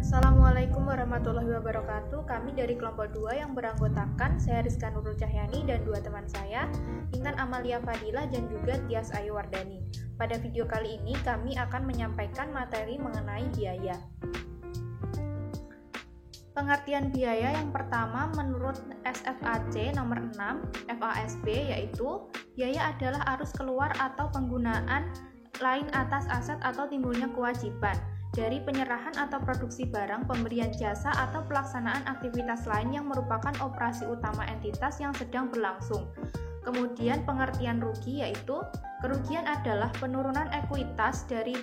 Assalamualaikum warahmatullahi wabarakatuh. Kami dari kelompok 2 yang beranggotakan saya Rizka Nurul Cahyani dan dua teman saya, Intan Amalia Fadilah dan juga Tias Ayu Wardani. Pada video kali ini kami akan menyampaikan materi mengenai biaya. Pengertian biaya yang pertama menurut SFAC nomor 6 FASB yaitu biaya adalah arus keluar atau penggunaan lain atas aset atau timbulnya kewajiban dari penyerahan atau produksi barang, pemberian jasa atau pelaksanaan aktivitas lain yang merupakan operasi utama entitas yang sedang berlangsung. Kemudian pengertian rugi yaitu kerugian adalah penurunan ekuitas dari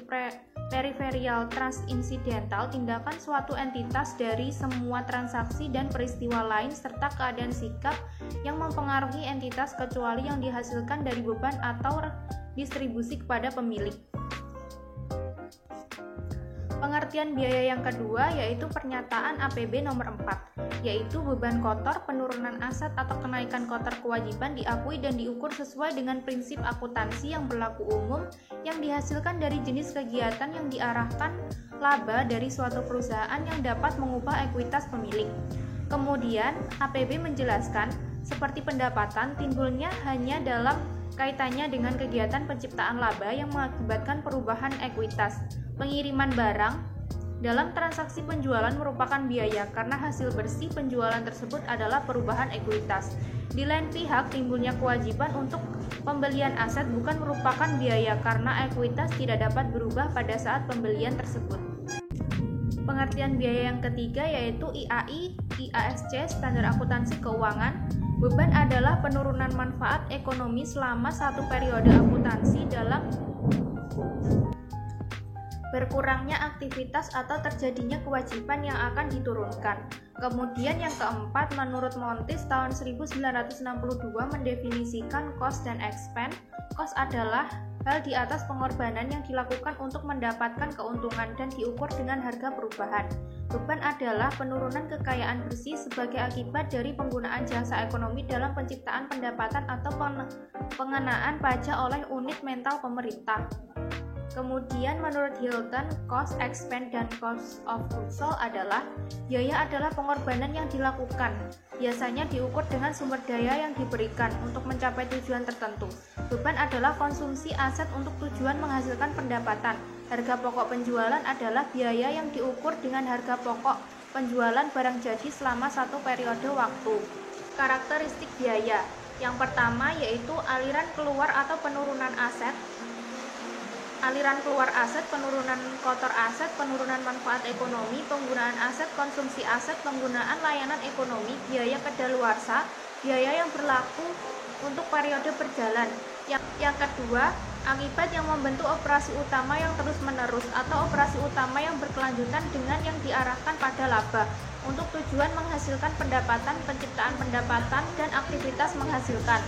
peripheral transidental tindakan suatu entitas dari semua transaksi dan peristiwa lain serta keadaan sikap yang mempengaruhi entitas kecuali yang dihasilkan dari beban atau distribusi kepada pemilik. Pengertian biaya yang kedua yaitu pernyataan APB nomor 4, yaitu beban kotor, penurunan aset atau kenaikan kotor kewajiban diakui dan diukur sesuai dengan prinsip akuntansi yang berlaku umum yang dihasilkan dari jenis kegiatan yang diarahkan laba dari suatu perusahaan yang dapat mengubah ekuitas pemilik. Kemudian APB menjelaskan seperti pendapatan timbulnya hanya dalam kaitannya dengan kegiatan penciptaan laba yang mengakibatkan perubahan ekuitas. Pengiriman barang dalam transaksi penjualan merupakan biaya karena hasil bersih penjualan tersebut adalah perubahan ekuitas. Di lain pihak, timbulnya kewajiban untuk pembelian aset bukan merupakan biaya karena ekuitas tidak dapat berubah pada saat pembelian tersebut. Pengertian biaya yang ketiga yaitu IAI, IASC, Standar Akuntansi Keuangan. Beban adalah penurunan manfaat ekonomi selama satu periode akuntansi dalam berkurangnya aktivitas atau terjadinya kewajiban yang akan diturunkan. Kemudian yang keempat, menurut Montis tahun 1962 mendefinisikan cost dan expense. Cost adalah hal di atas pengorbanan yang dilakukan untuk mendapatkan keuntungan dan diukur dengan harga perubahan. Beban adalah penurunan kekayaan bersih sebagai akibat dari penggunaan jasa ekonomi dalam penciptaan pendapatan atau pengenaan pajak oleh unit mental pemerintah. Kemudian menurut Hilton, cost, expense, dan cost of goods sold adalah biaya adalah pengorbanan yang dilakukan. Biasanya diukur dengan sumber daya yang diberikan untuk mencapai tujuan tertentu. Beban adalah konsumsi aset untuk tujuan menghasilkan pendapatan. Harga pokok penjualan adalah biaya yang diukur dengan harga pokok penjualan barang jadi selama satu periode waktu. Karakteristik biaya yang pertama yaitu aliran keluar atau penurunan aset. Aliran keluar aset, penurunan kotor aset, penurunan manfaat ekonomi, penggunaan aset, konsumsi aset, penggunaan layanan ekonomi, biaya kedaluarsa, biaya yang berlaku untuk periode berjalan. Yang kedua, akibat yang membentuk operasi utama yang terus-menerus atau operasi utama yang berkelanjutan dengan yang diarahkan pada laba untuk tujuan menghasilkan pendapatan, penciptaan pendapatan, dan aktivitas menghasilkan.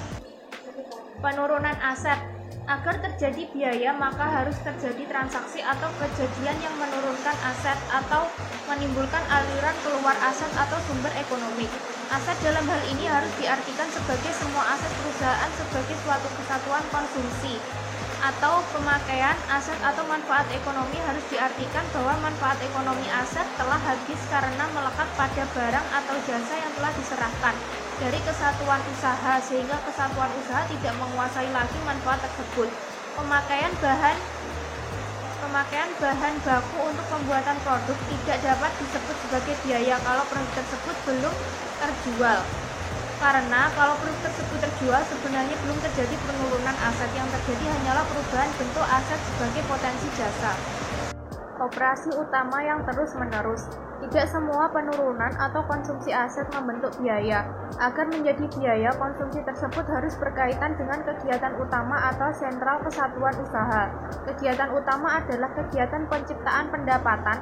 Penurunan aset. Agar terjadi biaya, maka harus terjadi transaksi atau kejadian yang menurunkan aset atau menimbulkan aliran keluar aset atau sumber ekonomi. Aset dalam hal ini harus diartikan sebagai semua aset perusahaan sebagai suatu kesatuan konsumsi atau pemakaian aset atau manfaat ekonomi harus diartikan bahwa manfaat ekonomi aset telah habis karena melekat pada barang atau jasa yang telah diserahkan dari kesatuan usaha sehingga kesatuan usaha tidak menguasai lagi manfaat tersebut. Pemakaian bahan baku untuk pembuatan produk tidak dapat disebut sebagai biaya kalau produk tersebut belum terjual. Karena kalau produk tersebut terjual sebenarnya belum terjadi penurunan aset, yang terjadi hanyalah perubahan bentuk aset sebagai potensi jasa. Operasi utama yang terus-menerus. Tidak semua penurunan atau konsumsi aset membentuk biaya. Agar menjadi biaya, konsumsi tersebut harus berkaitan dengan kegiatan utama atau sentral kesatuan usaha. Kegiatan utama adalah kegiatan penciptaan pendapatan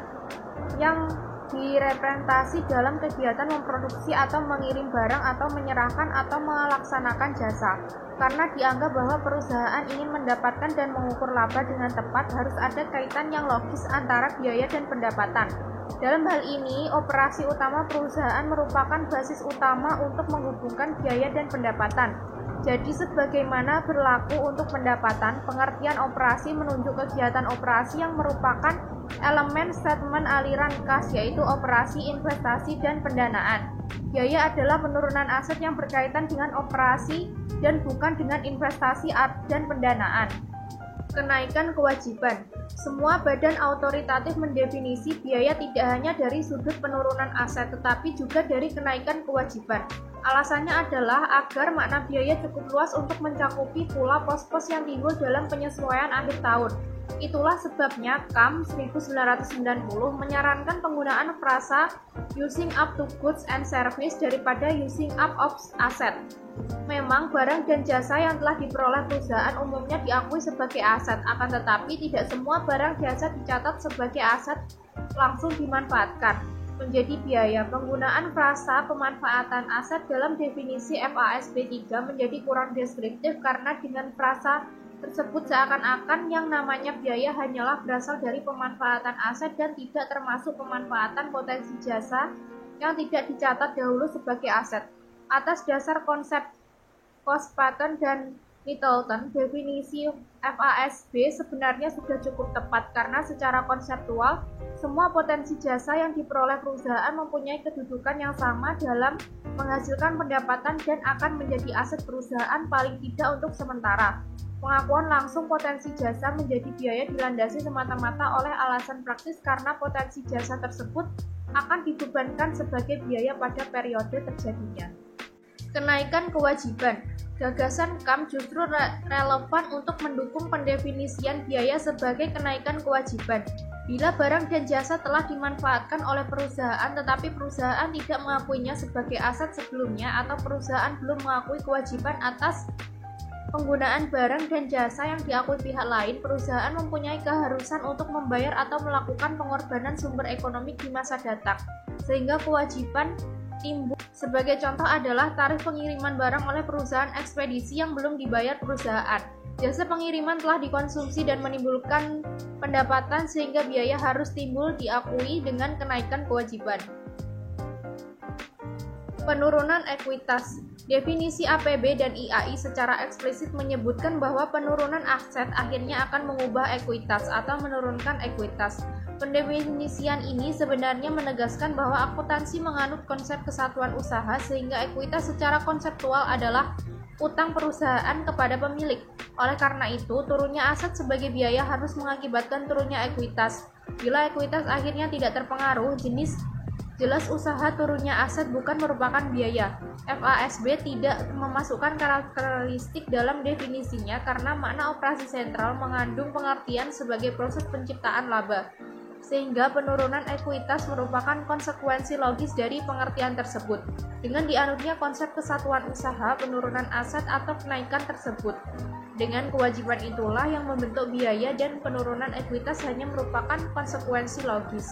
yang direpresentasi dalam kegiatan memproduksi atau mengirim barang atau menyerahkan atau melaksanakan jasa. Karena dianggap bahwa perusahaan ingin mendapatkan dan mengukur laba dengan tepat, harus ada kaitan yang logis antara biaya dan pendapatan. Dalam hal ini, operasi utama perusahaan merupakan basis utama untuk menghubungkan biaya dan pendapatan. Jadi sebagaimana berlaku untuk pendapatan, pengertian operasi menunjuk kegiatan operasi yang merupakan elemen statement aliran kas, yaitu operasi, investasi, dan pendanaan. Biaya adalah penurunan aset yang berkaitan dengan operasi dan bukan dengan investasi dan pendanaan. Kenaikan kewajiban. Semua badan otoritatif mendefinisi biaya tidak hanya dari sudut penurunan aset, tetapi juga dari kenaikan kewajiban. Alasannya adalah agar makna biaya cukup luas untuk mencakupi pula pos-pos yang timbul dalam penyesuaian akhir tahun. Itulah sebabnya KAM 1990 menyarankan penggunaan frasa using up to goods and service daripada using up of asset. Memang barang dan jasa yang telah diperoleh perusahaan umumnya diakui sebagai aset, akan tetapi tidak semua barang jasa dicatat sebagai aset langsung dimanfaatkan menjadi biaya. Penggunaan frasa pemanfaatan aset dalam definisi FASB 3 menjadi kurang deskriptif karena dengan frasa tersebut seakan-akan yang namanya biaya hanyalah berasal dari pemanfaatan aset dan tidak termasuk pemanfaatan potensi jasa yang tidak dicatat dahulu sebagai aset. Atas dasar konsep Cost-Paton dan Littleton, definisi FASB sebenarnya sudah cukup tepat karena secara konseptual semua potensi jasa yang diperoleh perusahaan mempunyai kedudukan yang sama dalam menghasilkan pendapatan dan akan menjadi aset perusahaan paling tidak untuk sementara. Pengakuan langsung potensi jasa menjadi biaya dilandasi semata-mata oleh alasan praktis karena potensi jasa tersebut akan dibebankan sebagai biaya pada periode terjadinya. Kenaikan kewajiban. Gagasan KAM justru relevan untuk mendukung pendefinisian biaya sebagai kenaikan kewajiban. Bila barang dan jasa telah dimanfaatkan oleh perusahaan tetapi perusahaan tidak mengakuinya sebagai aset sebelumnya atau perusahaan belum mengakui kewajiban atas penggunaan barang dan jasa yang diakui pihak lain, perusahaan mempunyai keharusan untuk membayar atau melakukan pengorbanan sumber ekonomi di masa datang, sehingga kewajiban timbul. Sebagai contoh adalah tarif pengiriman barang oleh perusahaan ekspedisi yang belum dibayar perusahaan. Jasa pengiriman telah dikonsumsi dan menimbulkan pendapatan sehingga biaya harus timbul diakui dengan kenaikan kewajiban. Penurunan ekuitas. Definisi APB dan IAI secara eksplisit menyebutkan bahwa penurunan aset akhirnya akan mengubah ekuitas atau menurunkan ekuitas. Pendefinisian ini sebenarnya menegaskan bahwa akuntansi menganut konsep kesatuan usaha sehingga ekuitas secara konseptual adalah utang perusahaan kepada pemilik. Oleh karena itu, turunnya aset sebagai biaya harus mengakibatkan turunnya ekuitas. Bila ekuitas akhirnya tidak terpengaruh, jelas usaha turunnya aset bukan merupakan biaya. FASB tidak memasukkan karakteristik dalam definisinya karena makna operasi sentral mengandung pengertian sebagai proses penciptaan laba, sehingga penurunan ekuitas merupakan konsekuensi logis dari pengertian tersebut. Dengan dianutnya konsep kesatuan usaha, penurunan aset atau kenaikan tersebut dengan kewajiban itulah yang membentuk biaya dan penurunan ekuitas hanya merupakan konsekuensi logis.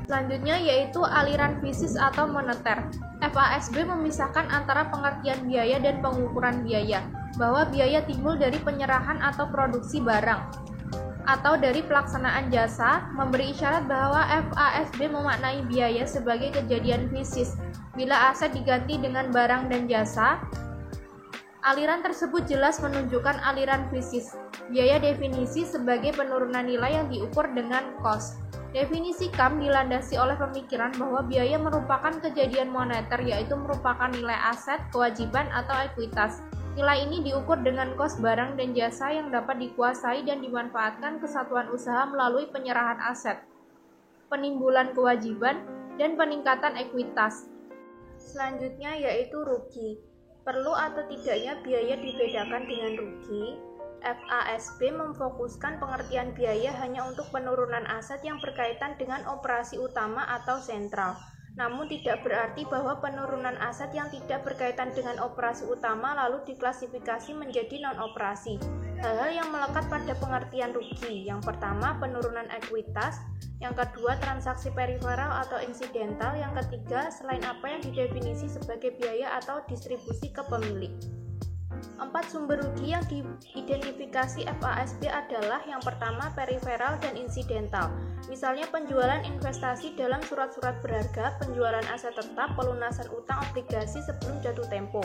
Selanjutnya yaitu aliran fisis atau moneter. FASB memisahkan antara pengertian biaya dan pengukuran biaya, bahwa biaya timbul dari penyerahan atau produksi barang atau dari pelaksanaan jasa, memberi isyarat bahwa FASB memaknai biaya sebagai kejadian fisis. Bila aset diganti dengan barang dan jasa, aliran tersebut jelas menunjukkan aliran fisis. Biaya definisi sebagai penurunan nilai yang diukur dengan cost. Definisi KAM dilandasi oleh pemikiran bahwa biaya merupakan kejadian moneter, yaitu merupakan nilai aset, kewajiban, atau ekuitas. Nilai ini diukur dengan kos barang dan jasa yang dapat dikuasai dan dimanfaatkan kesatuan usaha melalui penyerahan aset, penimbulan kewajiban, dan peningkatan ekuitas. Selanjutnya yaitu rugi. Perlu atau tidaknya biaya dibedakan dengan rugi? FASB memfokuskan pengertian biaya hanya untuk penurunan aset yang berkaitan dengan operasi utama atau sentral. Namun tidak berarti bahwa penurunan aset yang tidak berkaitan dengan operasi utama lalu diklasifikasi menjadi non-operasi. Hal-hal yang melekat pada pengertian rugi. Yang pertama, penurunan ekuitas. Yang kedua, transaksi periferal atau insidental. Yang ketiga, selain apa yang didefinisi sebagai biaya atau distribusi ke pemilik. 4 sumber rugi yang diidentifikasi FASB adalah yang pertama periferal dan insidental. Misalnya penjualan investasi dalam surat-surat berharga, penjualan aset tetap, pelunasan utang obligasi sebelum jatuh tempo.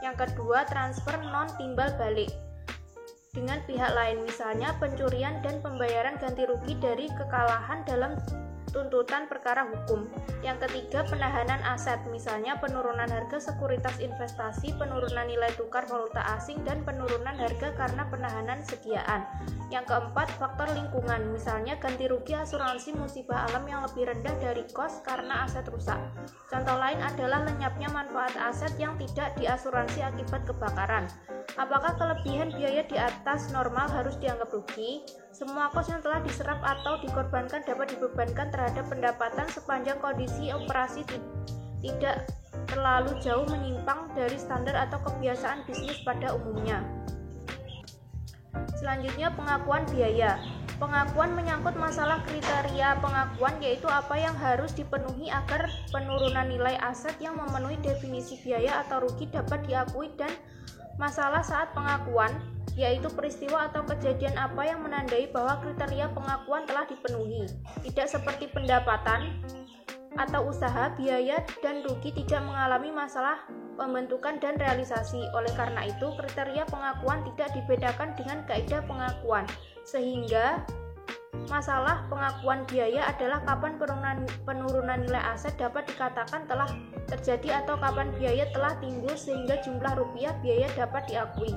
Yang kedua, transfer non timbal balik dengan pihak lain, misalnya pencurian dan pembayaran ganti rugi dari kekalahan dalam tuntutan perkara hukum. Yang ketiga, penahanan aset, misalnya penurunan harga sekuritas investasi, penurunan nilai tukar valuta asing, dan penurunan harga karena penahanan sediaan. Yang keempat, faktor lingkungan, misalnya ganti rugi asuransi musibah alam yang lebih rendah dari kos karena aset rusak. Contoh lain adalah lenyapnya manfaat aset yang tidak diasuransi akibat kebakaran. Apakah kelebihan biaya di atas normal harus dianggap rugi? Semua kos yang telah diserap atau dikorbankan dapat dibebankan terhadap pendapatan sepanjang kondisi operasi tidak terlalu jauh menyimpang dari standar atau kebiasaan bisnis pada umumnya. Selanjutnya, pengakuan biaya. Pengakuan menyangkut masalah kriteria pengakuan, yaitu apa yang harus dipenuhi agar penurunan nilai aset yang memenuhi definisi biaya atau rugi dapat diakui, dan masalah saat pengakuan, yaitu peristiwa atau kejadian apa yang menandai bahwa kriteria pengakuan telah dipenuhi. Tidak seperti pendapatan atau usaha, biaya dan rugi tidak mengalami masalah pembentukan dan realisasi. Oleh karena itu, kriteria pengakuan tidak dibedakan dengan kaidah pengakuan, sehingga masalah pengakuan biaya adalah kapan penurunan nilai aset dapat dikatakan telah terjadi atau kapan biaya telah timbul sehingga jumlah rupiah biaya dapat diakui.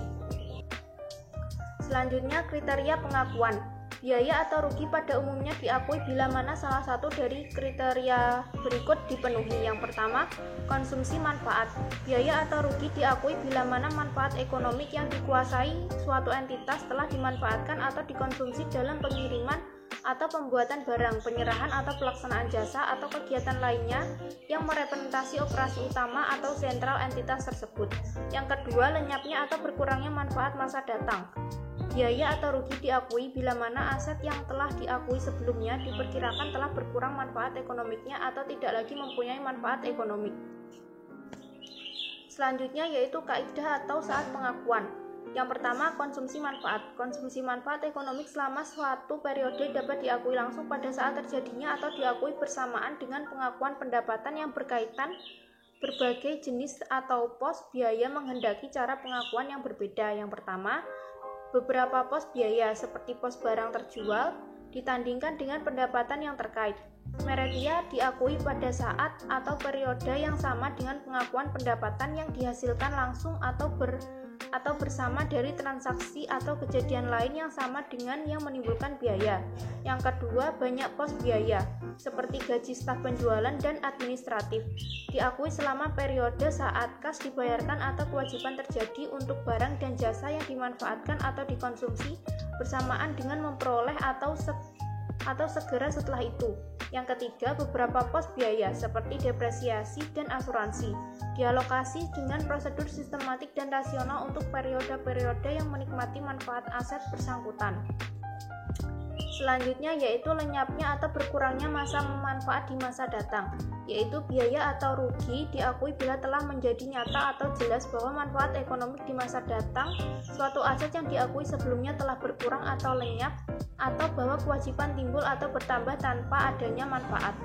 Selanjutnya, kriteria pengakuan. Biaya atau rugi pada umumnya diakui bila mana salah satu dari kriteria berikut dipenuhi. Yang pertama, konsumsi manfaat. Biaya atau rugi diakui bila mana manfaat ekonomik yang dikuasai suatu entitas telah dimanfaatkan atau dikonsumsi dalam pengiriman atau pembuatan barang, penyerahan atau pelaksanaan jasa atau kegiatan lainnya yang merepresentasi operasi utama atau sentral entitas tersebut. Yang kedua, lenyapnya atau berkurangnya manfaat masa datang. Biaya atau rugi diakui bila mana aset yang telah diakui sebelumnya diperkirakan telah berkurang manfaat ekonomiknya atau tidak lagi mempunyai manfaat ekonomik. Selanjutnya yaitu kaidah atau saat pengakuan. Yang pertama, konsumsi manfaat. Konsumsi manfaat ekonomik selama suatu periode dapat diakui langsung pada saat terjadinya atau diakui bersamaan dengan pengakuan pendapatan yang berkaitan. Berbagai jenis atau pos biaya menghendaki cara pengakuan yang berbeda. Yang pertama, beberapa pos biaya seperti pos barang terjual ditandingkan dengan pendapatan yang terkait. Meredia diakui pada saat atau periode yang sama dengan pengakuan pendapatan yang dihasilkan langsung atau bersama dari transaksi atau kejadian lain yang sama dengan yang menimbulkan biaya. Yang kedua, banyak pos biaya seperti gaji staf penjualan dan administratif diakui selama periode saat kas dibayarkan atau kewajiban terjadi untuk barang dan jasa yang dimanfaatkan atau dikonsumsi bersamaan dengan memperoleh atau segera setelah itu. Yang ketiga, beberapa pos biaya seperti depresiasi dan asuransi dialokasi dengan prosedur sistematik dan rasional untuk periode-periode yang menikmati manfaat aset bersangkutan. Selanjutnya yaitu lenyapnya atau berkurangnya masa manfaat di masa datang, yaitu biaya atau rugi diakui bila telah menjadi nyata atau jelas bahwa manfaat ekonomik di masa datang suatu aset yang diakui sebelumnya telah berkurang atau lenyap, atau bahwa kewajiban timbul atau bertambah tanpa adanya manfaat.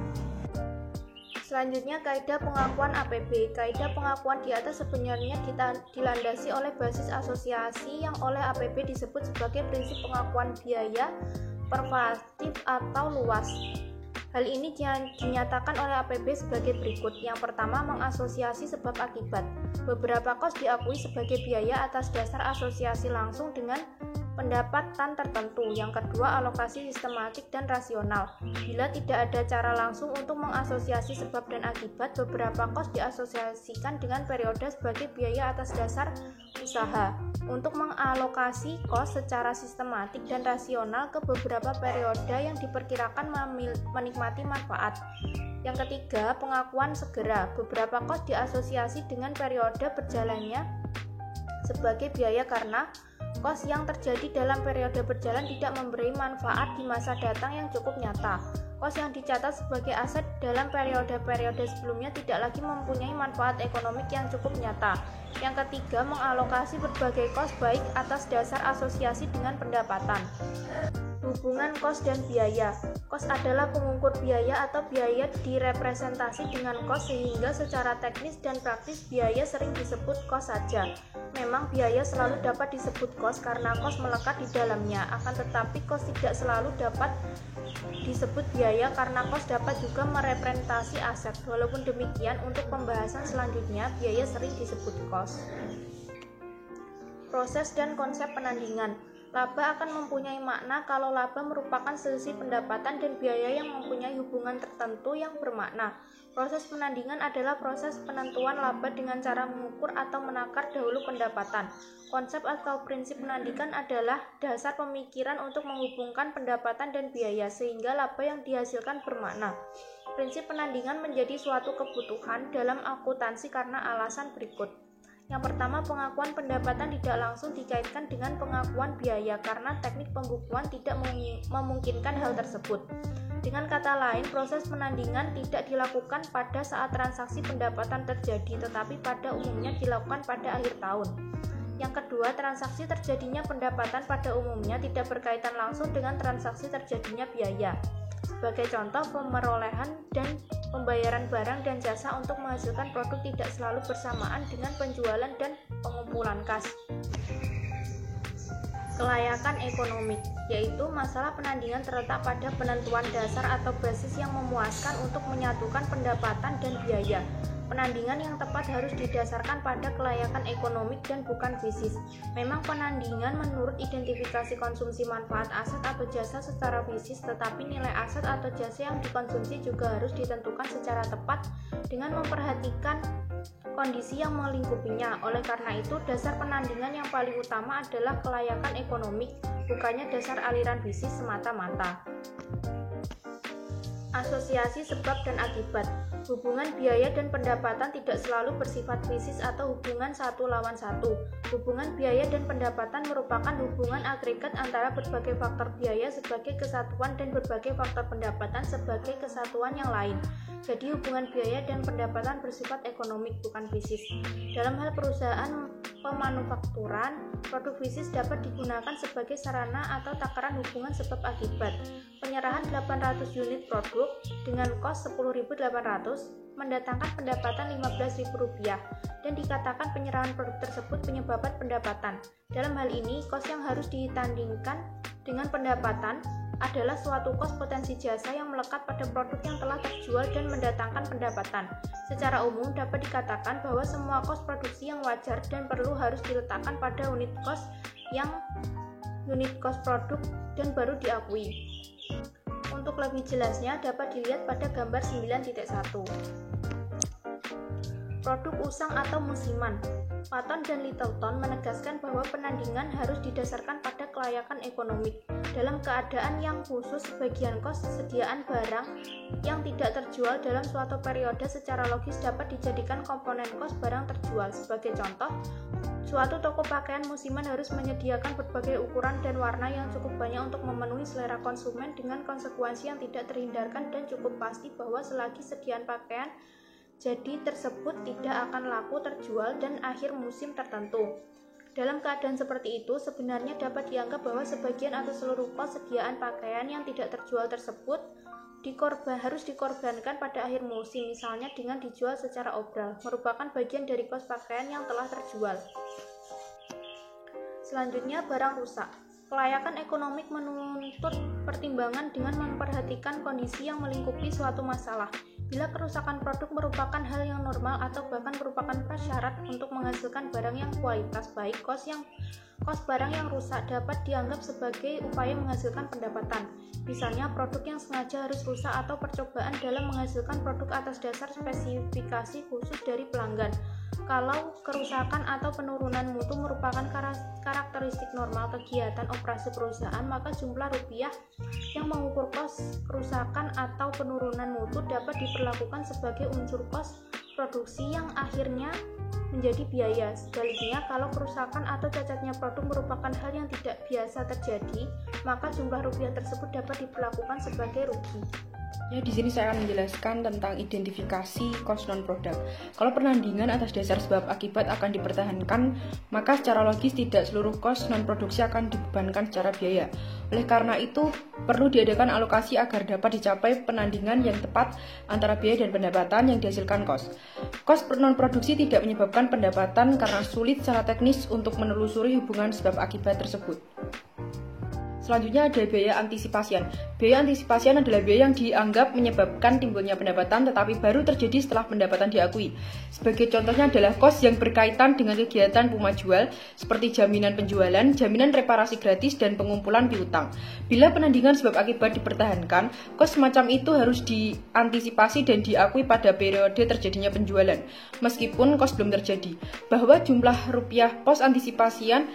Selanjutnya, kaidah pengakuan APB. Kaidah pengakuan di atas sebenarnya dilandasi oleh basis asosiasi yang oleh APB disebut sebagai prinsip pengakuan biaya pervasif atau luas. Hal ini dinyatakan oleh APB sebagai berikut. Yang pertama, mengasosiasi sebab akibat. Beberapa kos diakui sebagai biaya atas dasar asosiasi langsung dengan pendapatan tertentu. Yang kedua, alokasi sistematik dan rasional. Bila tidak ada cara langsung untuk mengasosiasi sebab dan akibat, beberapa kos diasosiasikan dengan periode sebagai biaya atas dasar usaha. Untuk mengalokasi kos secara sistematik dan rasional ke beberapa periode yang diperkirakan menikmati manfaat. Yang ketiga, pengakuan segera. Beberapa kos diasosiasi dengan periode berjalannya sebagai biaya karena kos yang terjadi dalam periode berjalan tidak memberi manfaat di masa datang yang cukup nyata. Kos yang dicatat sebagai aset dalam periode-periode sebelumnya tidak lagi mempunyai manfaat ekonomik yang cukup nyata. Yang ketiga, mengalokasi berbagai kos baik atas dasar asosiasi dengan pendapatan. Hubungan kos dan biaya. Kos adalah pengukur biaya atau biaya direpresentasi dengan kos sehingga secara teknis dan praktis biaya sering disebut kos saja. Memang biaya selalu dapat disebut kos karena kos melekat di dalamnya, akan tetapi kos tidak selalu dapat disebut biaya karena kos dapat juga merepresentasi aset. Walaupun demikian, untuk pembahasan selanjutnya biaya sering disebut kos. Proses dan konsep penandingan. Laba akan mempunyai makna kalau laba merupakan selisih pendapatan dan biaya yang mempunyai hubungan tertentu yang bermakna. Proses penandingan adalah proses penentuan laba dengan cara mengukur atau menakar dahulu pendapatan. Konsep atau prinsip penandingan adalah dasar pemikiran untuk menghubungkan pendapatan dan biaya sehingga laba yang dihasilkan bermakna. Prinsip penandingan menjadi suatu kebutuhan dalam akuntansi karena alasan berikut. Yang pertama, pengakuan pendapatan tidak langsung dikaitkan dengan pengakuan biaya karena teknik pembukuan tidak memungkinkan hal tersebut. Dengan kata lain, proses penandingan tidak dilakukan pada saat transaksi pendapatan terjadi, tetapi pada umumnya dilakukan pada akhir tahun. Yang kedua, transaksi terjadinya pendapatan pada umumnya tidak berkaitan langsung dengan transaksi terjadinya biaya. Sebagai contoh, pemerolehan dan pembayaran barang dan jasa untuk menghasilkan produk tidak selalu bersamaan dengan penjualan dan pengumpulan kas. Kelayakan ekonomik, yaitu masalah penandingan terletak pada penentuan dasar atau basis yang memuaskan untuk menyatukan pendapatan dan biaya. Penandingan yang tepat harus didasarkan pada kelayakan ekonomik dan bukan fisik. Memang penandingan menurut identifikasi konsumsi manfaat aset atau jasa secara fisik, tetapi nilai aset atau jasa yang dikonsumsi juga harus ditentukan secara tepat dengan memperhatikan kondisi yang melingkupinya. Oleh karena itu, dasar penandingan yang paling utama adalah kelayakan ekonomik, bukannya dasar aliran fisik semata-mata. Asosiasi sebab dan akibat. Hubungan biaya dan pendapatan tidak selalu bersifat fisik atau hubungan satu lawan satu. Hubungan biaya dan pendapatan merupakan hubungan agregat antara berbagai faktor biaya sebagai kesatuan dan berbagai faktor pendapatan sebagai kesatuan yang lain. Jadi hubungan biaya dan pendapatan bersifat ekonomik bukan fisik. Dalam hal perusahaan pemanufakturan, produk fisik dapat digunakan sebagai sarana atau takaran hubungan sebab akibat. Penyerahan 800 unit produk dengan kos 10.800 mendatangkan pendapatan Rp15.000 dan dikatakan penyerahan produk tersebut penyebabkan pendapatan. Dalam hal ini, kos yang harus ditandingkan dengan pendapatan adalah suatu kos potensi jasa yang melekat pada produk yang telah terjual dan mendatangkan pendapatan. Secara umum dapat dikatakan bahwa semua kos produksi yang wajar dan perlu harus diletakkan pada unit kos produk dan baru diakui. Untuk lebih jelasnya dapat dilihat pada gambar 9.1. Produk usang atau musiman. Patton dan Littleton menegaskan bahwa penandingan harus didasarkan pada kelayakan ekonomik. Dalam keadaan yang khusus, sebagian kos sediaan barang yang tidak terjual dalam suatu periode secara logis dapat dijadikan komponen kos barang terjual. Sebagai contoh, suatu toko pakaian musiman harus menyediakan berbagai ukuran dan warna yang cukup banyak untuk memenuhi selera konsumen dengan konsekuensi yang tidak terhindarkan dan cukup pasti bahwa selagi sediaan pakaian jadi tersebut tidak akan laku terjual dan akhir musim tertentu. Dalam keadaan seperti itu, sebenarnya dapat dianggap bahwa sebagian atau seluruh kos sediaan pakaian yang tidak terjual tersebut harus dikorbankan pada akhir musim, misalnya dengan dijual secara obral, merupakan bagian dari kos pakaian yang telah terjual. Selanjutnya, barang rusak. Kelayakan ekonomik menuntut pertimbangan dengan memperhatikan kondisi yang melingkupi suatu masalah. Bila kerusakan produk merupakan hal yang normal atau bahkan merupakan prasyarat untuk menghasilkan barang yang kualitas baik, kos barang yang rusak dapat dianggap sebagai upaya menghasilkan pendapatan. Misalnya, produk yang sengaja harus rusak atau percobaan dalam menghasilkan produk atas dasar spesifikasi khusus dari pelanggan. Kalau kerusakan atau penurunan mutu merupakan karakteristik normal kegiatan operasi perusahaan, maka jumlah rupiah yang mengukur kos kerusakan atau penurunan mutu dapat diperlakukan sebagai unsur kos produksi yang akhirnya menjadi biaya. Sebaliknya, kalau kerusakan atau cacatnya produk merupakan hal yang tidak biasa terjadi, maka jumlah rupiah tersebut dapat diperlakukan sebagai rugi. Ya, di sini saya akan menjelaskan tentang identifikasi cost non-product. Kalau penandingan atas dasar sebab akibat akan dipertahankan, maka secara logis tidak seluruh cost non-produksi akan dibebankan secara biaya. Oleh karena itu, perlu diadakan alokasi agar dapat dicapai penandingan yang tepat antara biaya dan pendapatan yang dihasilkan cost. Cost non-produksi tidak menyebabkan pendapatan karena sulit secara teknis untuk menelusuri hubungan sebab akibat tersebut. Selanjutnya ada biaya antisipasian. Biaya antisipasian adalah biaya yang dianggap menyebabkan timbulnya pendapatan tetapi baru terjadi setelah pendapatan diakui. Sebagai contohnya adalah kos yang berkaitan dengan kegiatan pemajual seperti jaminan penjualan, jaminan reparasi gratis, dan pengumpulan piutang. Bila penandingan sebab akibat dipertahankan, kos semacam itu harus diantisipasi dan diakui pada periode terjadinya penjualan, meskipun kos belum terjadi. Bahwa jumlah rupiah pos antisipasian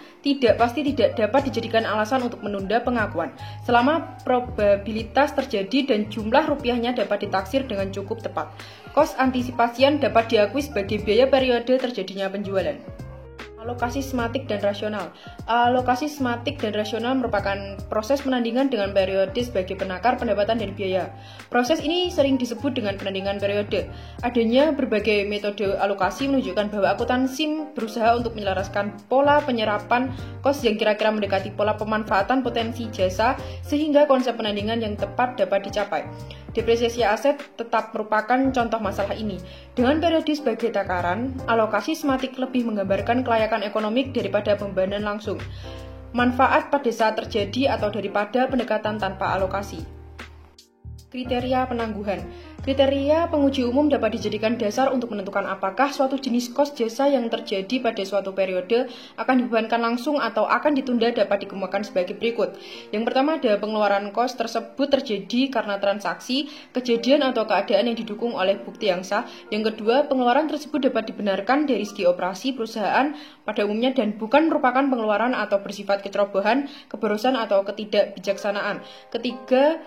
pasti tidak dapat dijadikan alasan untuk menunda pengakuan selama probabilitas terjadi dan jumlah rupiahnya dapat ditaksir dengan cukup tepat. Kos antisipasian dapat diakui sebagai biaya periode terjadinya penjualan. Alokasi skematik dan rasional. Alokasi skematik dan rasional merupakan proses penandingan dengan periode sebagai penakar pendapatan dan biaya. Proses ini sering disebut dengan penandingan periode. Adanya berbagai metode alokasi menunjukkan bahwa akuntansi berusaha untuk menyelaraskan pola penyerapan kos yang kira-kira mendekati pola pemanfaatan potensi jasa sehingga konsep penandingan yang tepat dapat dicapai. Depresiasi aset tetap merupakan contoh masalah ini. Dengan periode sebagai takaran, alokasi skematik lebih menggambarkan kelayakan ekonomik daripada pembebanan langsung, manfaat pada saat terjadi atau daripada pendekatan tanpa alokasi. Kriteria penangguhan. Kriteria penguji umum dapat dijadikan dasar untuk menentukan apakah suatu jenis kos jasa yang terjadi pada suatu periode akan dibebankan langsung atau akan ditunda dapat dikemukakan sebagai berikut. Yang pertama ada pengeluaran kos tersebut terjadi karena transaksi, kejadian atau keadaan yang didukung oleh bukti yang sah. Yang kedua, pengeluaran tersebut dapat dibenarkan dari segi operasi perusahaan pada umumnya dan bukan merupakan pengeluaran atau bersifat kecerobohan, keborosan atau ketidakbijaksanaan. Ketiga,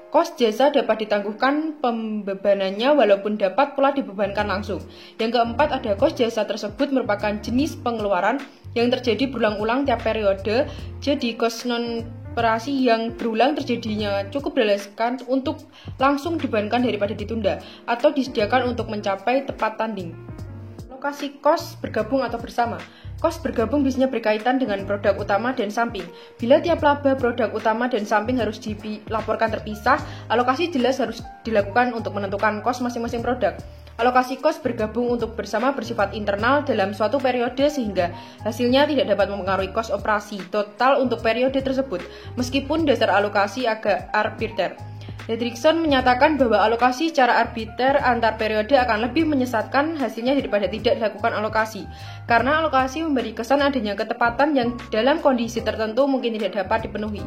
kos jasa dapat ditangguhkan pembebanannya walaupun dapat pula dibebankan langsung. Yang keempat, ada kos jasa tersebut merupakan jenis pengeluaran yang terjadi berulang-ulang tiap periode. Jadi kos non-operasi yang berulang terjadinya cukup realiskan untuk langsung dibebankan daripada ditunda atau disediakan untuk mencapai tepat tanding. Alokasi kos bergabung atau bersama. Kos bergabung biasanya berkaitan dengan produk utama dan samping. Bila tiap laba produk utama dan samping harus dilaporkan terpisah, alokasi jelas harus dilakukan untuk menentukan kos masing-masing produk. Alokasi kos bergabung untuk bersama bersifat internal dalam suatu periode sehingga hasilnya tidak dapat mempengaruhi kos operasi total untuk periode tersebut, meskipun dasar alokasi agak arbiter. Hendrickson menyatakan bahwa alokasi secara arbiter antar periode akan lebih menyesatkan hasilnya daripada tidak dilakukan alokasi, karena alokasi memberi kesan adanya ketepatan yang dalam kondisi tertentu mungkin tidak dapat dipenuhi.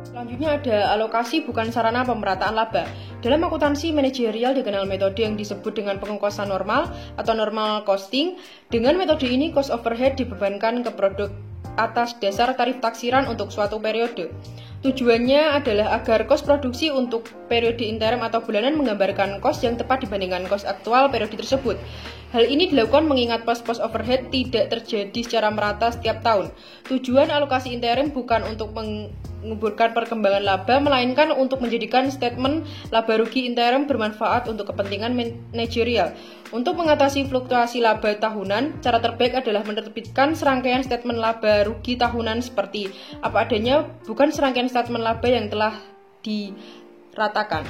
Selanjutnya ada alokasi bukan sarana pemerataan laba. Dalam akuntansi manajerial dikenal metode yang disebut dengan pengkosan normal atau normal costing. Dengan metode ini cost overhead dibebankan ke produk atas dasar tarif taksiran untuk suatu periode. Tujuannya adalah agar kos produksi untuk periode interim atau bulanan menggambarkan kos yang tepat dibandingkan kos aktual periode tersebut. Hal ini dilakukan mengingat pos-pos overhead tidak terjadi secara merata setiap tahun. Tujuan alokasi interim bukan untuk menguburkan perkembangan laba, melainkan untuk menjadikan statement laba rugi interim bermanfaat untuk kepentingan manajerial. Untuk mengatasi fluktuasi laba tahunan, cara terbaik adalah menerbitkan serangkaian statement laba rugi tahunan seperti apa adanya, bukan serangkaian statement laba yang telah diratakan.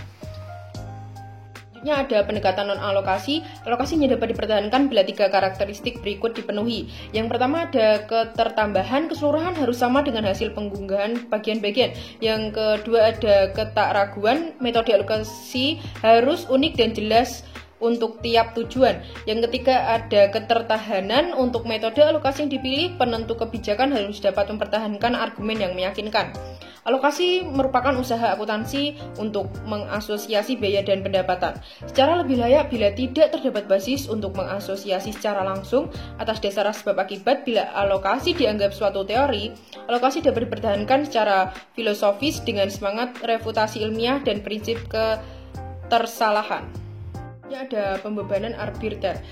Selanjutnya ada pendekatan non-alokasi. Alokasinya dapat dipertahankan bila 3 karakteristik berikut dipenuhi. Yang pertama ada ketertambahan, keseluruhan harus sama dengan hasil penggunggahan bagian-bagian. Yang kedua ada ketakraguan, metode alokasi harus unik dan jelas untuk tiap tujuan. Yang ketiga ada ketertahanan, untuk metode alokasi yang dipilih penentu kebijakan harus dapat mempertahankan argumen yang meyakinkan. Alokasi merupakan usaha akuntansi untuk mengasosiasi biaya dan pendapatan secara lebih layak bila tidak terdapat basis untuk mengasosiasi secara langsung atas dasar sebab akibat. Bila alokasi dianggap suatu teori, alokasi dapat dipertahankan secara filosofis dengan semangat refutasi ilmiah dan prinsip ketersalahan. Ada pembebanan arbiter.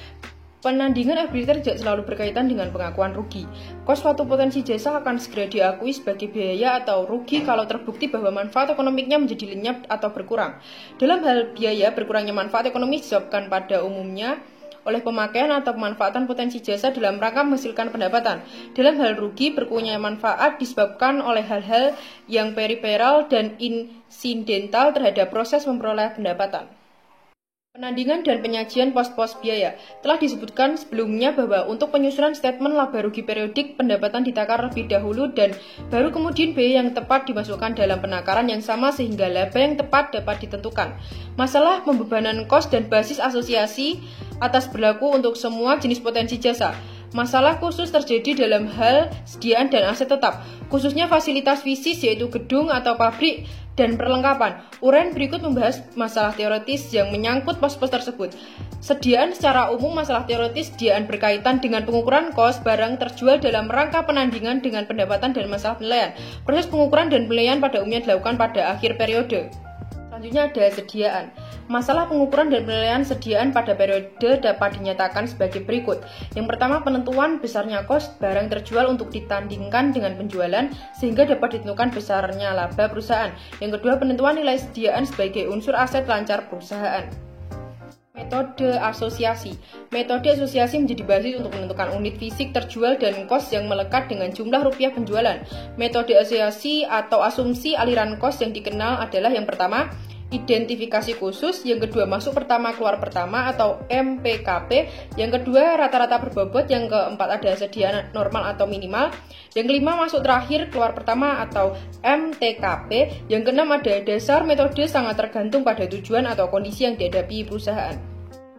Penandingan arbitrter tidak selalu berkaitan dengan pengakuan rugi. Kos suatu potensi jasa akan segera diakui sebagai biaya atau rugi kalau terbukti bahwa manfaat ekonomiknya menjadi lenyap atau berkurang. Dalam hal biaya, berkurangnya manfaat ekonomi disebabkan pada umumnya oleh pemakaian atau pemanfaatan potensi jasa dalam rangka menghasilkan pendapatan. Dalam hal rugi, berkurangnya manfaat disebabkan oleh hal-hal yang periferal dan insidental terhadap proses memperoleh pendapatan. Penandingan dan penyajian pos-pos biaya. Telah disebutkan sebelumnya bahwa untuk penyusunan statement laba rugi periodik, pendapatan ditakar lebih dahulu dan baru kemudian biaya yang tepat dimasukkan dalam penakaran yang sama sehingga laba yang tepat dapat ditentukan. Masalah pembebanan kos dan basis asosiasi atas berlaku untuk semua jenis potensi jasa. Masalah khusus terjadi dalam hal sediaan dan aset tetap, khususnya fasilitas fisik yaitu gedung atau pabrik dan perlengkapan. Uraian berikut membahas masalah teoritis yang menyangkut pos-pos tersebut. Sediaan secara umum. Masalah teoritis sediaan berkaitan dengan pengukuran kos barang terjual dalam rangka penandingan dengan pendapatan dan masalah penilaian. Proses pengukuran dan penilaian pada umumnya dilakukan pada akhir periode. Selanjutnya ada sediaan. Masalah pengukuran dan penilaian sediaan pada periode dapat dinyatakan sebagai berikut. Yang pertama, penentuan besarnya kos barang terjual untuk ditandingkan dengan penjualan sehingga dapat ditentukan besarnya laba perusahaan. Yang kedua, penentuan nilai sediaan sebagai unsur aset lancar perusahaan. Metode asosiasi. Metode asosiasi menjadi basis untuk menentukan unit fisik terjual dan kos yang melekat dengan jumlah rupiah penjualan. Metode asosiasi atau asumsi aliran kos yang dikenal adalah yang pertama, identifikasi khusus, yang kedua masuk pertama keluar pertama atau MPKP, yang kedua rata-rata berbobot, yang keempat ada sediaan normal atau minimal, yang kelima masuk terakhir keluar pertama atau MTKP, yang keenam ada dasar. Metode sangat tergantung pada tujuan atau kondisi yang dihadapi perusahaan.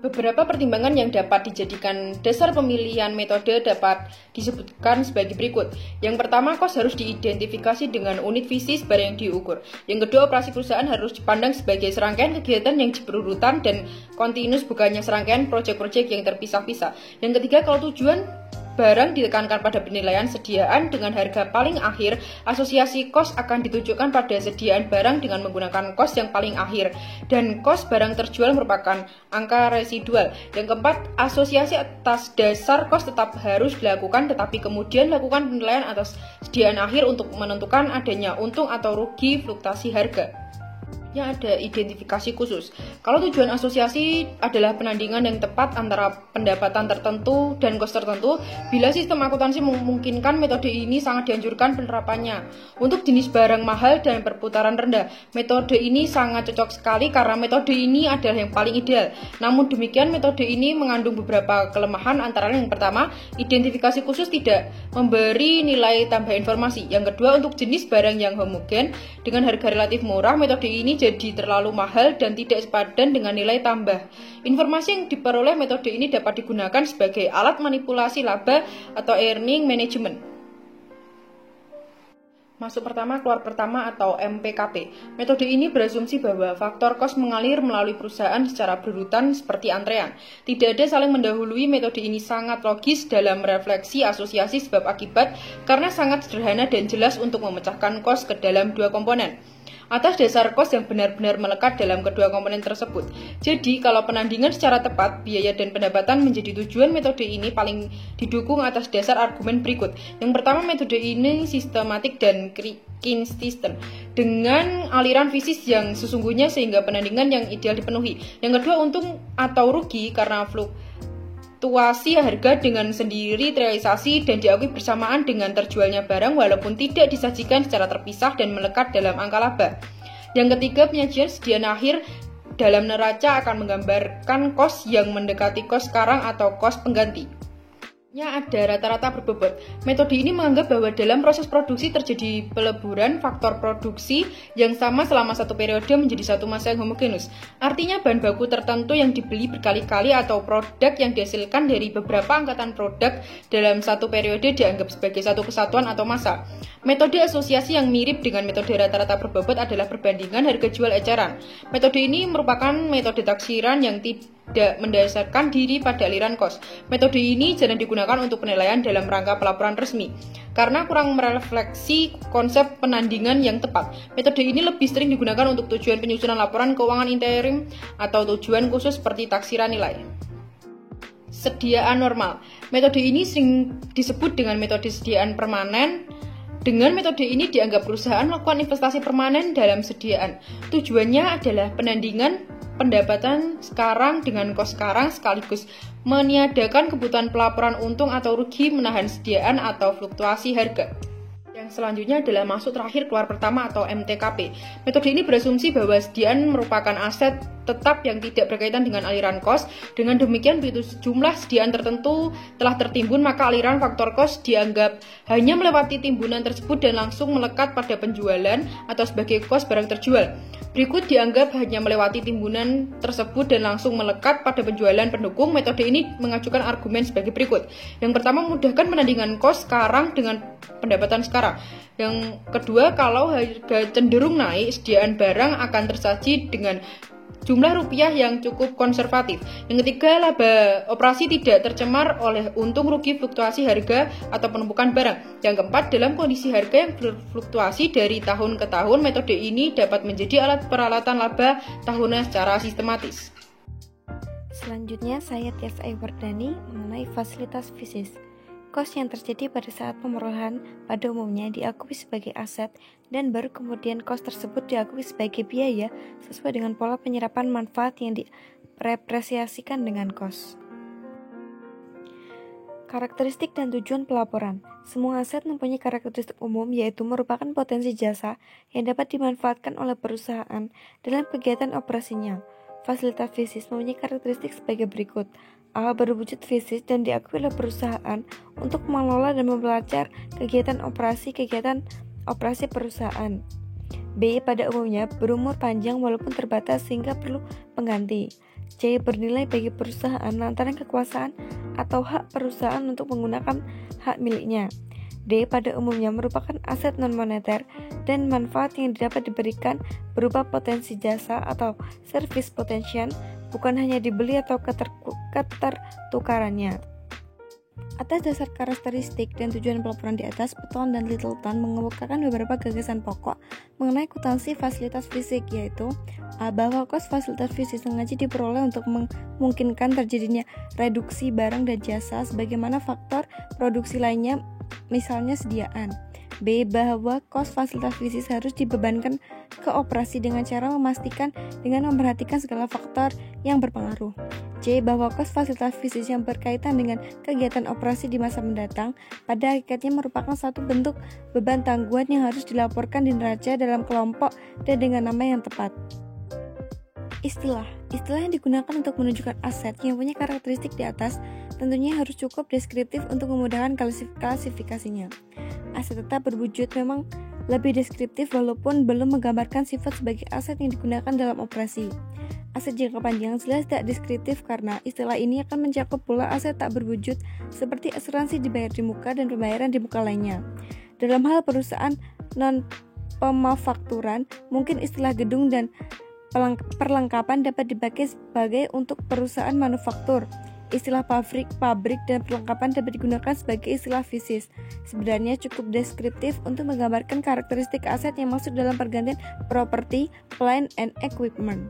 Beberapa pertimbangan yang dapat dijadikan dasar pemilihan metode dapat disebutkan sebagai berikut. Yang pertama, kos harus diidentifikasi dengan unit fisik barang yang diukur. Yang kedua, operasi perusahaan harus dipandang sebagai serangkaian kegiatan yang berurutan dan kontinus, bukannya serangkaian proyek-proyek yang terpisah-pisah. Yang ketiga, kalau tujuan barang ditekankan pada penilaian sediaan dengan harga paling akhir, asosiasi kos akan ditujukan pada sediaan barang dengan menggunakan kos yang paling akhir, dan kos barang terjual merupakan angka residual. Yang keempat, asosiasi atas dasar kos tetap harus dilakukan, tetapi kemudian lakukan penilaian atas sediaan akhir untuk menentukan adanya untung atau rugi fluktuasi harga. Yang ada identifikasi khusus. Kalau tujuan asosiasi adalah penandingan yang tepat antara pendapatan tertentu dan kos tertentu, bila sistem akuntansi memungkinkan, metode ini sangat dianjurkan penerapannya. Untuk jenis barang mahal dan perputaran rendah, metode ini sangat cocok sekali karena metode ini adalah yang paling ideal. Namun demikian, metode ini mengandung beberapa kelemahan, antara lain yang pertama, identifikasi khusus tidak memberi nilai tambah informasi. Yang kedua, untuk jenis barang yang homogen dengan harga relatif murah, metode ini jadi terlalu mahal dan tidak sepadan dengan nilai tambah. Informasi yang diperoleh metode ini dapat digunakan sebagai alat manipulasi laba atau earning management. Masuk pertama, keluar pertama atau MPKP. Metode ini berasumsi bahwa faktor kos mengalir melalui perusahaan secara berurutan seperti antrean. Tidak ada saling mendahului. Metode ini sangat logis dalam refleksi asosiasi sebab akibat karena sangat sederhana dan jelas untuk memecahkan kos ke dalam dua komponen atas dasar kos yang benar-benar melekat dalam kedua komponen tersebut. Jadi, kalau penandingan secara tepat, biaya dan pendapatan menjadi tujuan, metode ini paling didukung atas dasar argumen berikut. Yang pertama, metode ini sistematik dan konsisten dengan aliran fisik yang sesungguhnya sehingga penandingan yang ideal dipenuhi. Yang kedua, untung atau rugi karena fluktuasi harga dengan sendiri terrealisasi dan diakui bersamaan dengan terjualnya barang walaupun tidak disajikan secara terpisah dan melekat dalam angka laba. Yang ketiga, penyajian sediaan akhir dalam neraca akan menggambarkan kos yang mendekati kos sekarang atau kos pengganti. Ada rata-rata berbobot. Metode ini menganggap bahwa dalam proses produksi terjadi peleburan faktor produksi yang sama selama satu periode menjadi satu masa yang homogenus. Artinya bahan baku tertentu yang dibeli berkali-kali atau produk yang dihasilkan dari beberapa angkatan produk dalam satu periode dianggap sebagai satu kesatuan atau massa. Metode asosiasi yang mirip dengan metode rata-rata berbobot adalah perbandingan harga jual eceran. Metode ini merupakan metode taksiran yang tidak mendasarkan diri pada aliran kos. Metode ini jarang digunakan untuk penilaian dalam rangka pelaporan resmi karena kurang merefleksi konsep penandingan yang tepat. Metode ini lebih sering digunakan untuk tujuan penyusunan laporan keuangan interim atau tujuan khusus seperti taksiran nilai. Sediaan normal. Metode ini sering disebut dengan metode sediaan permanen. Dengan metode ini dianggap perusahaan melakukan investasi permanen dalam sediaan. Tujuannya adalah penandingan pendapatan sekarang dengan kos sekarang sekaligus meniadakan kebutuhan pelaporan untung atau rugi, menahan sediaan atau fluktuasi harga. Yang selanjutnya adalah masuk terakhir keluar pertama atau MTKP. Metode ini berasumsi bahwa sediaan merupakan aset tetap yang tidak berkaitan dengan aliran kos. Dengan demikian, begitu sejumlah sediaan tertentu telah tertimbun, maka aliran faktor kos dianggap hanya melewati timbunan tersebut dan langsung melekat pada penjualan atau sebagai kos barang terjual. Berikut dianggap hanya melewati timbunan tersebut dan langsung melekat pada penjualan pendukung. Metode ini mengajukan argumen sebagai berikut. Yang pertama, memudahkan penandingan kos sekarang dengan pendapatan sekarang. Yang kedua, kalau harga cenderung naik, sediaan barang akan tersaji dengan jumlah rupiah yang cukup konservatif. Yang ketiga, laba operasi tidak tercemar oleh untung rugi fluktuasi harga atau penumpukan barang. Yang keempat, dalam kondisi harga yang berfluktuasi dari tahun ke tahun, metode ini dapat menjadi alat peralatan laba tahunan secara sistematis. Selanjutnya, saya Tias Aiwardani mengenai fasilitas fisik. Kos yang terjadi pada saat pemerolehan pada umumnya diakui sebagai aset dan baru kemudian kos tersebut diakui sebagai biaya sesuai dengan pola penyerapan manfaat yang direpresiasikan dengan kos. Karakteristik dan tujuan pelaporan. Semua aset mempunyai karakteristik umum, yaitu merupakan potensi jasa yang dapat dimanfaatkan oleh perusahaan dalam kegiatan operasinya. Fasilitas fisik mempunyai karakteristik sebagai berikut. A. Berwujud fisik dan diakui oleh perusahaan untuk mengelola dan mempelajari kegiatan operasi perusahaan. B. Pada umumnya berumur panjang walaupun terbatas sehingga perlu pengganti. C. Bernilai bagi perusahaan lantaran kekuasaan atau hak perusahaan untuk menggunakan hak miliknya. D. Pada umumnya merupakan aset non-moneter dan manfaat yang dapat diberikan berupa potensi jasa atau service potential, bukan hanya dibeli atau ketertukarannya. Atas dasar karakteristik dan tujuan pelaporan di atas, Peton dan Littleton mengemukakan beberapa gagasan pokok mengenai akuntansi fasilitas fisik, yaitu A. Bahwa kos fasilitas fisik sengaja diperoleh untuk memungkinkan terjadinya reduksi barang dan jasa sebagaimana faktor produksi lainnya, misalnya sediaan. B. Bahwa kos fasilitas fisik harus dibebankan ke operasi dengan cara memastikan dengan memperhatikan segala faktor yang berpengaruh. C. Bahwa kos fasilitas fisik yang berkaitan dengan kegiatan operasi di masa mendatang pada hakikatnya merupakan satu bentuk beban tanggungan yang harus dilaporkan di neraca dalam kelompok dan dengan nama yang tepat. Istilah yang digunakan untuk menunjukkan aset yang punya karakteristik di atas tentunya harus cukup deskriptif untuk memudahkan klasifikasinya. Aset tetap berwujud memang lebih deskriptif walaupun belum menggambarkan sifat sebagai aset yang digunakan dalam operasi. Aset jangka panjang jelas tidak deskriptif karena istilah ini akan mencakup pula aset tak berwujud seperti asuransi dibayar di muka dan pembayaran di muka lainnya. Dalam hal perusahaan non-pemafakturan, mungkin istilah gedung dan perlengkapan dapat dipakai sebagai untuk perusahaan manufaktur. Istilah pabrik dan perlengkapan dapat digunakan sebagai istilah fisik. Sebenarnya cukup deskriptif untuk menggambarkan karakteristik aset yang masuk dalam pergantian property, plant, and equipment.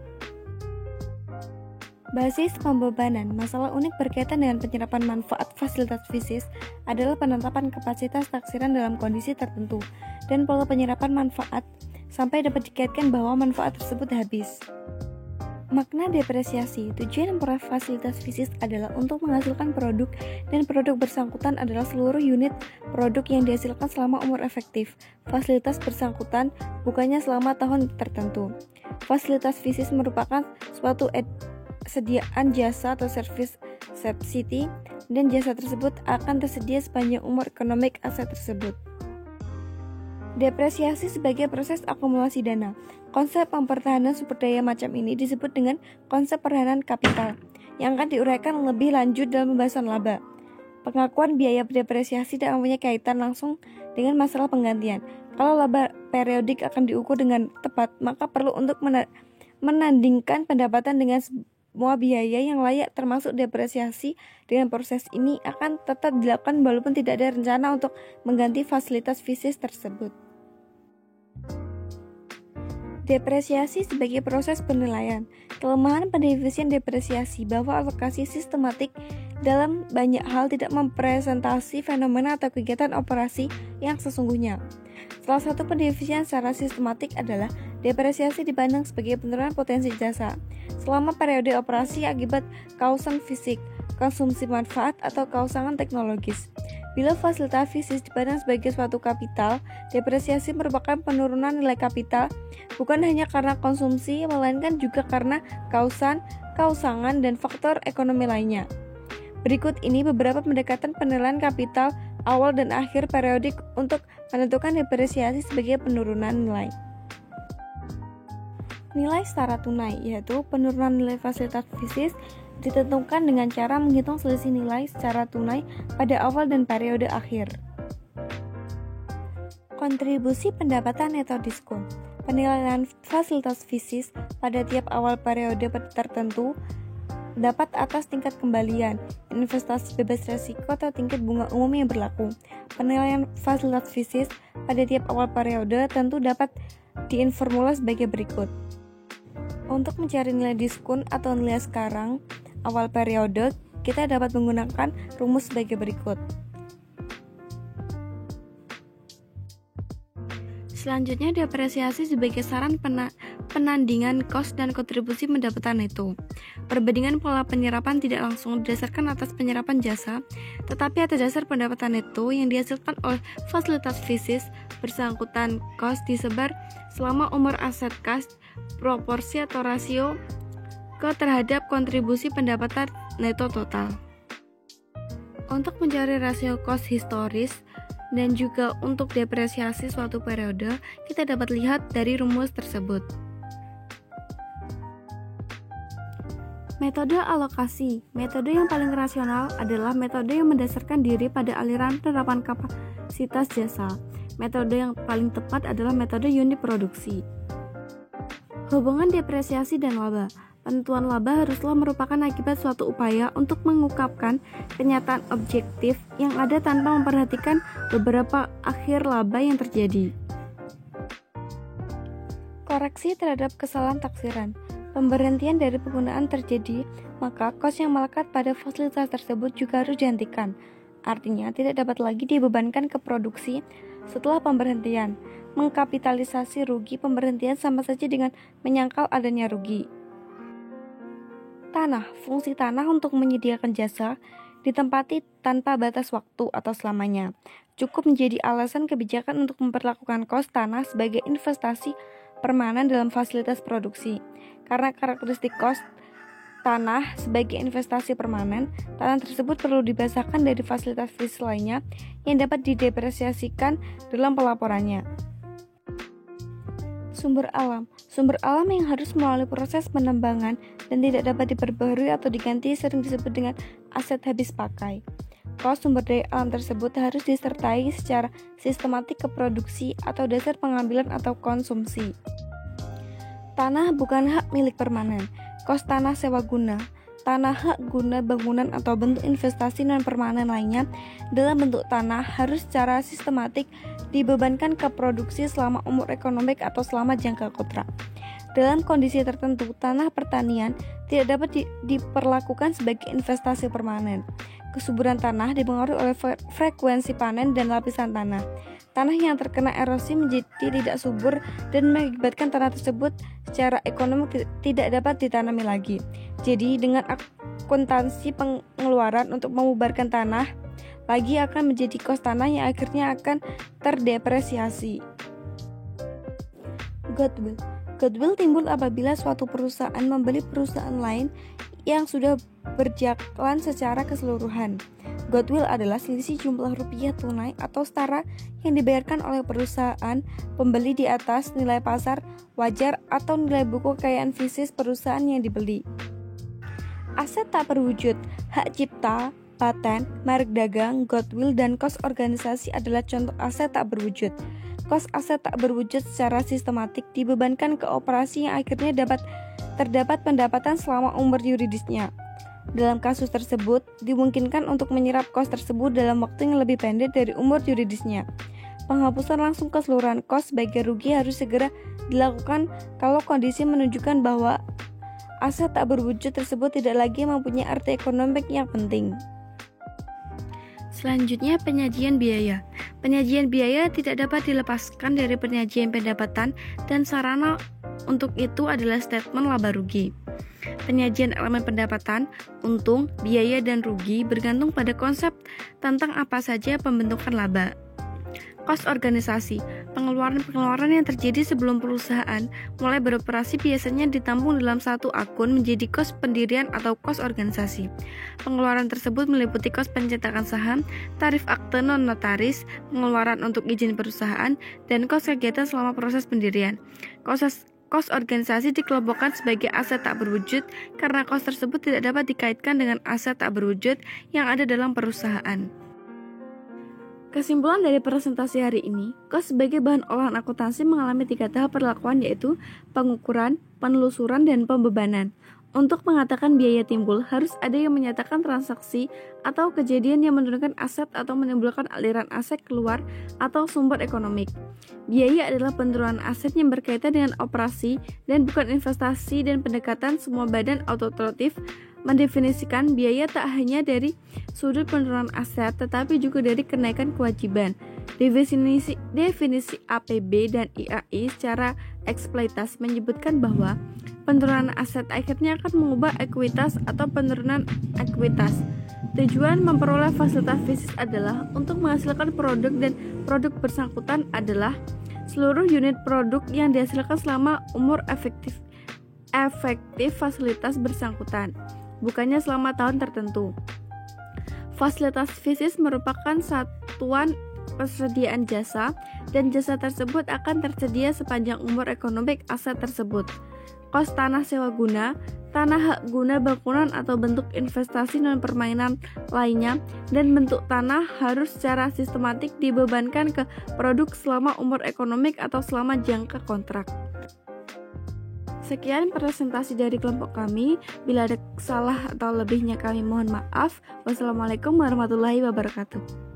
Basis pembebanan. Masalah unik berkaitan dengan penyerapan manfaat fasilitas fisik adalah penetapan kapasitas taksiran dalam kondisi tertentu dan pola penyerapan manfaat sampai dapat dikaitkan bahwa manfaat tersebut habis. Makna depresiasi. Tujuan memperoleh fasilitas fisik adalah untuk menghasilkan produk dan produk bersangkutan adalah seluruh unit produk yang dihasilkan selama umur efektif fasilitas bersangkutan, bukannya selama tahun tertentu. Fasilitas fisik merupakan suatu sediaan jasa atau service subsidi dan jasa tersebut akan tersedia sepanjang umur ekonomik aset tersebut. Depresiasi sebagai proses akumulasi dana. Konsep mempertahankan sumber daya macam ini disebut dengan konsep pertahanan kapital, yang akan diuraikan lebih lanjut dalam pembahasan laba. Pengakuan biaya depresiasi tidak mempunyai kaitan langsung dengan masalah penggantian. Kalau laba periodik akan diukur dengan tepat, maka perlu untuk menandingkan pendapatan dengan semua biaya yang layak termasuk depresiasi. Dengan proses ini akan tetap dilakukan walaupun tidak ada rencana untuk mengganti fasilitas fisik tersebut. Depresiasi sebagai proses penilaian. Kelemahan pendefinisian depresiasi bahwa alokasi sistematik dalam banyak hal tidak mempresentasi fenomena atau kegiatan operasi yang sesungguhnya. Salah satu pendefinisian secara sistematik adalah depresiasi dipandang sebagai penurunan potensi jasa selama periode operasi akibat kausan fisik, konsumsi manfaat, atau kausan teknologis. Bila fasilitas fisik dipandang sebagai suatu kapital, depresiasi merupakan penurunan nilai kapital bukan hanya karena konsumsi, melainkan juga karena kausangan, dan faktor ekonomi lainnya. Berikut ini beberapa pendekatan penilaian kapital awal dan akhir periodik untuk menentukan depresiasi sebagai penurunan nilai. Nilai secara tunai, yaitu penurunan nilai fasilitas fisik ditentukan dengan cara menghitung selisih nilai secara tunai pada awal dan periode akhir. Kontribusi pendapatan neto diskon. Penilaian fasilitas fisik pada tiap awal periode tertentu dapat atas tingkat kembalian, investasi bebas risiko, atau tingkat bunga umum yang berlaku. Penilaian fasilitas fisik pada tiap awal periode tentu dapat diinformula sebagai berikut. Untuk mencari nilai diskon atau nilai sekarang awal periode, kita dapat menggunakan rumus sebagai berikut. Selanjutnya, depresiasi sebagai saran penandingan kos dan kontribusi pendapatan neto. Perbandingan pola penyerapan tidak langsung didasarkan atas penyerapan jasa, tetapi atas dasar pendapatan neto yang dihasilkan oleh fasilitas fisik bersangkutan kos disebar selama umur aset kas, proporsi atau rasio terhadap kontribusi pendapatan neto total. Untuk mencari rasio kos historis dan juga untuk depresiasi suatu periode, kita dapat lihat dari rumus tersebut. Metode alokasi. Metode yang paling rasional adalah metode yang mendasarkan diri pada aliran penerapan kapasitas jasa. Metode yang paling tepat adalah metode unit produksi. Hubungan depresiasi dan laba. Penentuan laba haruslah merupakan akibat suatu upaya untuk mengungkapkan kenyataan objektif yang ada tanpa memperhatikan beberapa akhir laba yang terjadi. Koreksi terhadap kesalahan taksiran. Pemberhentian dari penggunaan terjadi, maka kos yang melekat pada fasilitas tersebut juga harus dihentikan. Artinya, tidak dapat lagi dibebankan ke produksi setelah pemberhentian. Mengkapitalisasi rugi pemberhentian sama saja dengan menyangkal adanya rugi. Tanah, fungsi tanah untuk menyediakan jasa ditempati tanpa batas waktu atau selamanya. Cukup menjadi alasan kebijakan untuk memperlakukan kos tanah sebagai investasi permanen dalam fasilitas produksi. Karena karakteristik kos tanah sebagai investasi permanen, tanah tersebut perlu dibasahkan dari fasilitas fisik lainnya yang dapat didepresiasikan dalam pelaporannya. Sumber alam yang harus melalui proses penembangan dan tidak dapat diperbarui atau diganti sering disebut dengan aset habis pakai. Kos sumber daya alam tersebut harus disertai secara sistematik ke produksi atau dasar pengambilan atau konsumsi. Tanah bukan hak milik permanen. Kos tanah sewa guna. Tanah hak guna bangunan atau bentuk investasi non-permanen lainnya dalam bentuk tanah harus secara sistematik dibebankan ke produksi selama umur ekonomik atau selama jangka kontrak. Dalam kondisi tertentu, tanah pertanian tidak dapat diperlakukan sebagai investasi permanen. Kesuburan tanah dipengaruhi oleh frekuensi panen dan lapisan tanah. Tanah yang terkena erosi menjadi tidak subur dan mengakibatkan tanah tersebut secara ekonomi tidak dapat ditanami lagi. Jadi dengan akuntansi pengeluaran untuk membubarkan tanah lagi akan menjadi kos tanah yang akhirnya akan terdepresiasi. Goodwill timbul apabila suatu perusahaan membeli perusahaan lain yang sudah berjalan secara keseluruhan. Goodwill adalah selisih jumlah rupiah tunai atau setara yang dibayarkan oleh perusahaan pembeli di atas nilai pasar wajar atau nilai buku kekayaan fisik perusahaan yang dibeli. Aset tak berwujud, hak cipta, paten, merek dagang, goodwill, dan kos organisasi adalah contoh aset tak berwujud. Kos aset tak berwujud secara sistematik dibebankan ke operasi yang akhirnya terdapat pendapatan selama umur yuridisnya. Dalam kasus tersebut, dimungkinkan untuk menyerap kos tersebut dalam waktu yang lebih pendek dari umur yuridisnya. Penghapusan langsung keseluruhan kos sebagai rugi harus segera dilakukan kalau kondisi menunjukkan bahwa aset tak berwujud tersebut tidak lagi mempunyai arti ekonomi yang penting. Selanjutnya, penyajian biaya. Penyajian biaya tidak dapat dilepaskan dari penyajian pendapatan dan sarana untuk itu adalah statement laba rugi. Penyajian elemen pendapatan, untung, biaya, dan rugi bergantung pada konsep tentang apa saja pembentukan laba. Kos organisasi, pengeluaran-pengeluaran yang terjadi sebelum perusahaan mulai beroperasi biasanya ditampung dalam satu akun menjadi kos pendirian atau kos organisasi. Pengeluaran tersebut meliputi kos pencetakan saham, tarif akte non-notaris, pengeluaran untuk izin perusahaan, dan kos kegiatan selama proses pendirian. Kos organisasi dikelompokkan sebagai aset tak berwujud karena kos tersebut tidak dapat dikaitkan dengan aset tak berwujud yang ada dalam perusahaan. Kesimpulan dari presentasi hari ini, kos sebagai bahan olahan akuntansi mengalami 3 tahap perlakuan, yaitu pengukuran, penelusuran, dan pembebanan. Untuk mengatakan biaya timbul, harus ada yang menyatakan transaksi atau kejadian yang menurunkan aset atau menimbulkan aliran aset keluar atau sumber ekonomik. Biaya adalah penurunan aset yang berkaitan dengan operasi dan bukan investasi, dan pendekatan semua badan otomotif mendefinisikan biaya tak hanya dari sudut penurunan aset tetapi juga dari kenaikan kewajiban. Definisi APB dan IAI secara eksploitasi menyebutkan bahwa penurunan aset akhirnya akan mengubah ekuitas atau penurunan ekuitas. Tujuan memperoleh fasilitas fisik adalah untuk menghasilkan produk, dan produk bersangkutan adalah seluruh unit produk yang dihasilkan selama umur efektif fasilitas bersangkutan, bukannya selama tahun tertentu. Fasilitas fisik merupakan satuan persediaan jasa, dan jasa tersebut akan tersedia sepanjang umur ekonomi aset tersebut. Kos tanah sewa guna, tanah hak guna bangunan atau bentuk investasi non permainan lainnya, dan bentuk tanah harus secara sistematik dibebankan ke produk selama umur ekonomi atau selama jangka kontrak. Sekian presentasi dari kelompok kami. Bila ada salah atau lebihnya kami mohon maaf. Wassalamualaikum warahmatullahi wabarakatuh.